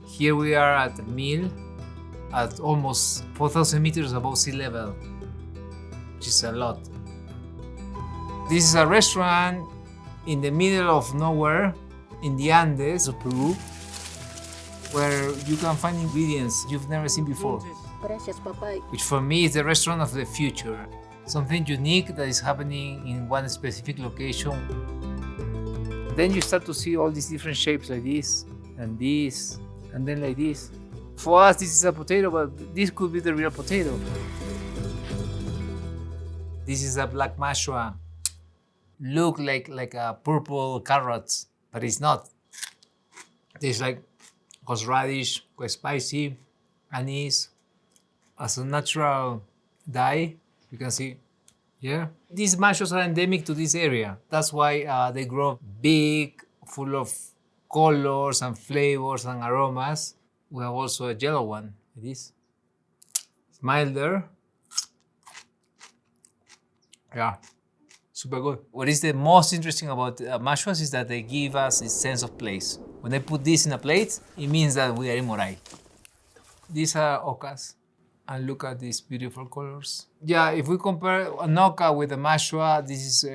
Here we are at the mill at almost 4,000 meters above sea level, which is a lot. This is a restaurant in the middle of nowhere in the Andes of Peru, where you can find ingredients you've never seen before. Which for me is the restaurant of the future. Something unique that is happening in one specific location. Then you start to see all these different shapes like this, and then like this. For us, this is a potato, but this could be the real potato. This is a black mashua. Look like a purple carrots, but it's not. It's like horseradish, quite spicy, anise, as a natural dye. You can see here. These mashuas are endemic to this area. That's why they grow big, full of colors and flavors and aromas. We have also a yellow one, like this. It's milder. Yeah, super good. What is the most interesting about mashuas is that they give us a sense of place. When I put this in a plate, it means that we are in Moray. These are ocas. And look at these beautiful colors. Yeah, if we compare an oca with a mashua, this is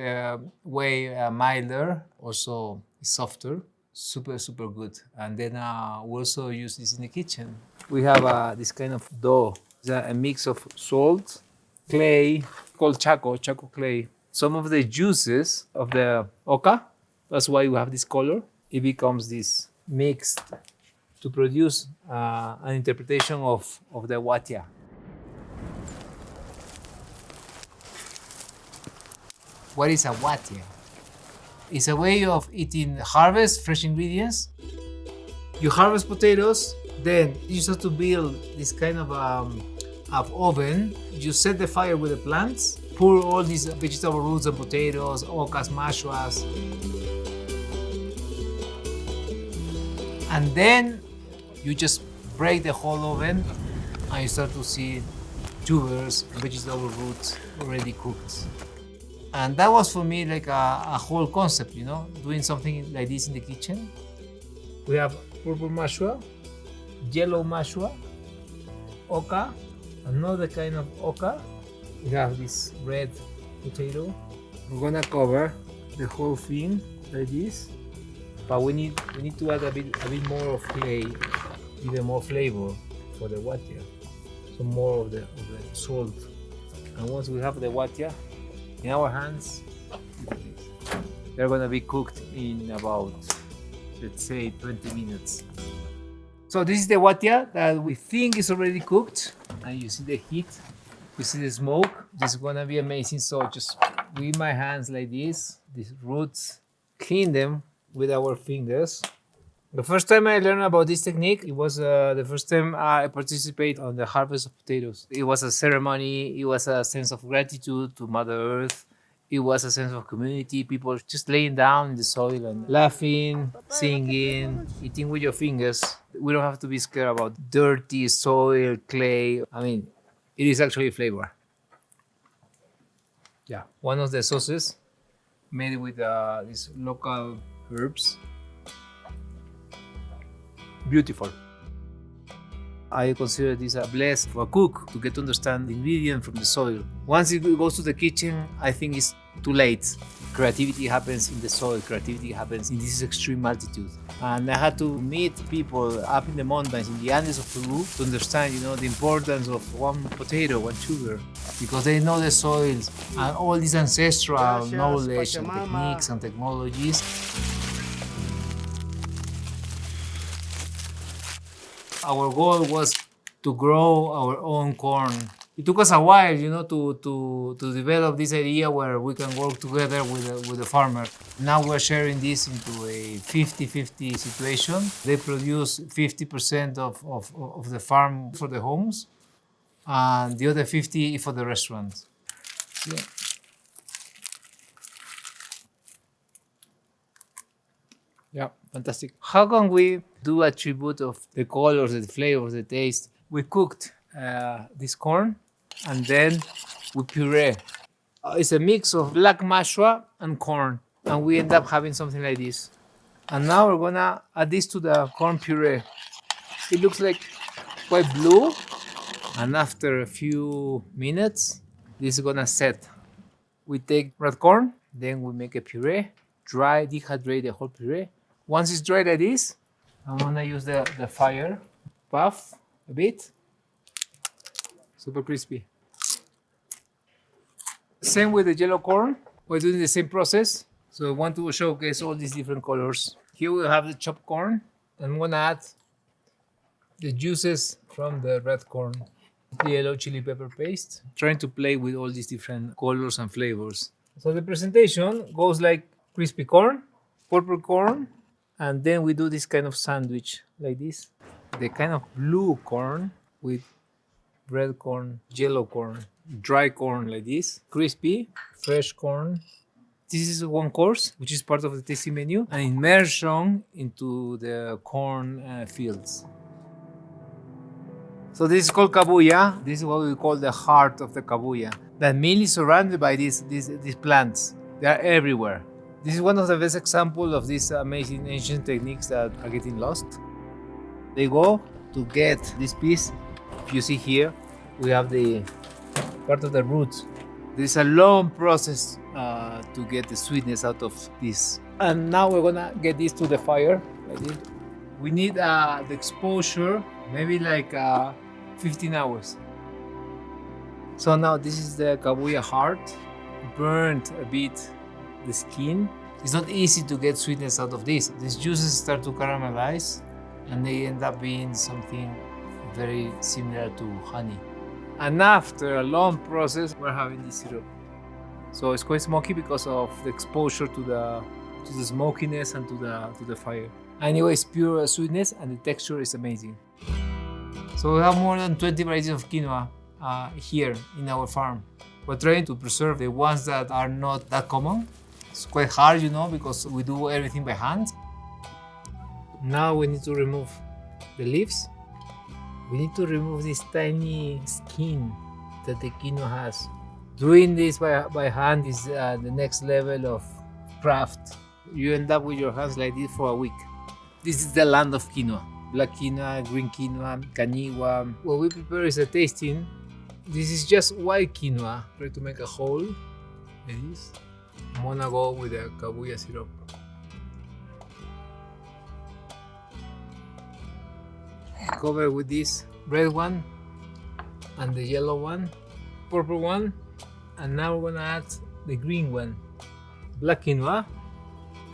way milder, also softer, super, super good. And then we also use this in the kitchen. We have this kind of dough. It's a mix of salt, clay, called chaco clay. Some of the juices of the oca, that's why we have this color. It becomes this mixed to produce an interpretation of the Huatia. What is a Huatia? It's a way of eating harvest, fresh ingredients. You harvest potatoes, then you start to build this kind of oven. You set the fire with the plants, pour all these vegetable roots and potatoes, ocas, mashuas. And then you just break the whole oven and you start to see tubers, vegetable roots already cooked. And that was for me like a whole concept, you know, doing something like this in the kitchen. We have purple mashua, yellow mashua, oca, another kind of oca. We have this red potato. We're gonna cover the whole thing like this, but we need to add a bit more of clay, give more flavor for the Huatia, some more of the salt. And once we have the Huatia in our hands, they're gonna be cooked in about, let's say, 20 minutes. So this is the Huatia that we think is already cooked, and you see the heat, you see the smoke. This is gonna be amazing. So just with my hands like this, these roots, clean them with our fingers. The first time I learned about this technique, it was the first time I participated on the harvest of potatoes. It was a ceremony, it was a sense of gratitude to Mother Earth. It was a sense of community, people just laying down in the soil and laughing, singing, eating with your fingers. We don't have to be scared about dirty soil, clay. I mean, it is actually flavor. Yeah, one of the sauces made with these local herbs. Beautiful. I consider this a blessing for a cook to get to understand the ingredient from the soil. Once it goes to the kitchen, I think it's too late. Creativity happens in the soil, creativity happens in this extreme altitude. And I had to meet people up in the mountains, in the Andes of Peru, to understand, you know, the importance of one potato, one sugar, because they know the soils and all this ancestral knowledge and techniques and technologies. Our goal was to grow our own corn. It took us a while, you know, to develop this idea where we can work together with the farmer. Now we're sharing this into a 50-50 situation. They produce 50% of the farm for the homes, and the other 50 for the restaurants. Yeah. Yeah, fantastic. How can we do a tribute of the colors, the flavors, the taste? We cooked this corn and then we puree. It's a mix of black mashua and corn, and we end up having something like this. And now we're gonna add this to the corn puree. It looks like quite blue. And after a few minutes, this is gonna set. We take red corn, then we make a puree, dry, dehydrate the whole puree. Once it's dry like this, I'm gonna use the fire, puff a bit, super crispy. Same with the yellow corn, we're doing the same process. So I want to showcase all these different colors. Here we have the chopped corn. I'm gonna add the juices from the red corn, the yellow chili pepper paste, trying to play with all these different colors and flavors. So the presentation goes like crispy corn, purple corn, and then we do this kind of sandwich like this. The kind of blue corn with red corn, yellow corn, dry corn like this, crispy, fresh corn. This is one course, which is part of the tasting menu, an immersion into the corn fields. So this is called kabuya. This is what we call the heart of the kabuya. That mainly surrounded by these plants. They are everywhere. This is one of the best examples of these amazing ancient techniques that are getting lost. They go to get this piece. If you see here, we have the part of the roots. There's a long process to get the sweetness out of this. And now we're gonna get this to the fire. Like this. We need the exposure, maybe like 15 hours. So now this is the kabuya heart. Burnt a bit the skin. It's not easy to get sweetness out of this. These juices start to caramelize and they end up being something very similar to honey. And after a long process, we're having this syrup. So it's quite smoky because of the exposure to the smokiness and to the fire. Anyway, it's pure sweetness and the texture is amazing. So we have more than 20 varieties of quinoa here in our farm. We're trying to preserve the ones that are not that common. It's quite hard, you know, because we do everything by hand. Now we need to remove the leaves. We need to remove this tiny skin that the quinoa has. Doing this by hand is the next level of craft. You end up with your hands like this for a week. This is the land of quinoa. Black quinoa, green quinoa, cañigua. What we prepare is a tasting. This is just white quinoa. Try to make a hole like this. I'm gonna go with the kabuya syrup. Cover with this red one and the yellow one, purple one, and now we're gonna add the green one, black quinoa,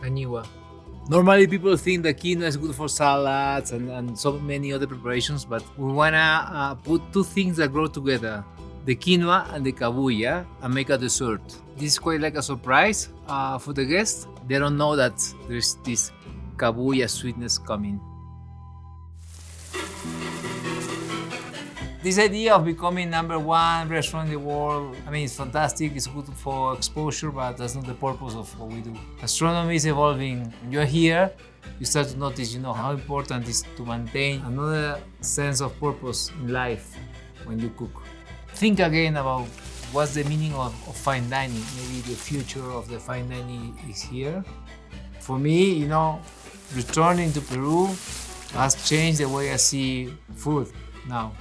cañigua. Normally people think that quinoa is good for salads and so many other preparations, but we wanna put two things that grow together, the quinoa and the kabuya, and make a dessert. This is quite like a surprise for the guests. They don't know that there's this kabuya sweetness coming. This idea of becoming #1 restaurant in the world, I mean, it's fantastic, it's good for exposure, but that's not the purpose of what we do. Gastronomy is evolving. When you're here, you start to notice, you know, how important it is to maintain another sense of purpose in life when you cook. Think again about what's the meaning of fine dining. Maybe the future of the fine dining is here. For me, you know, returning to Peru has changed the way I see food now.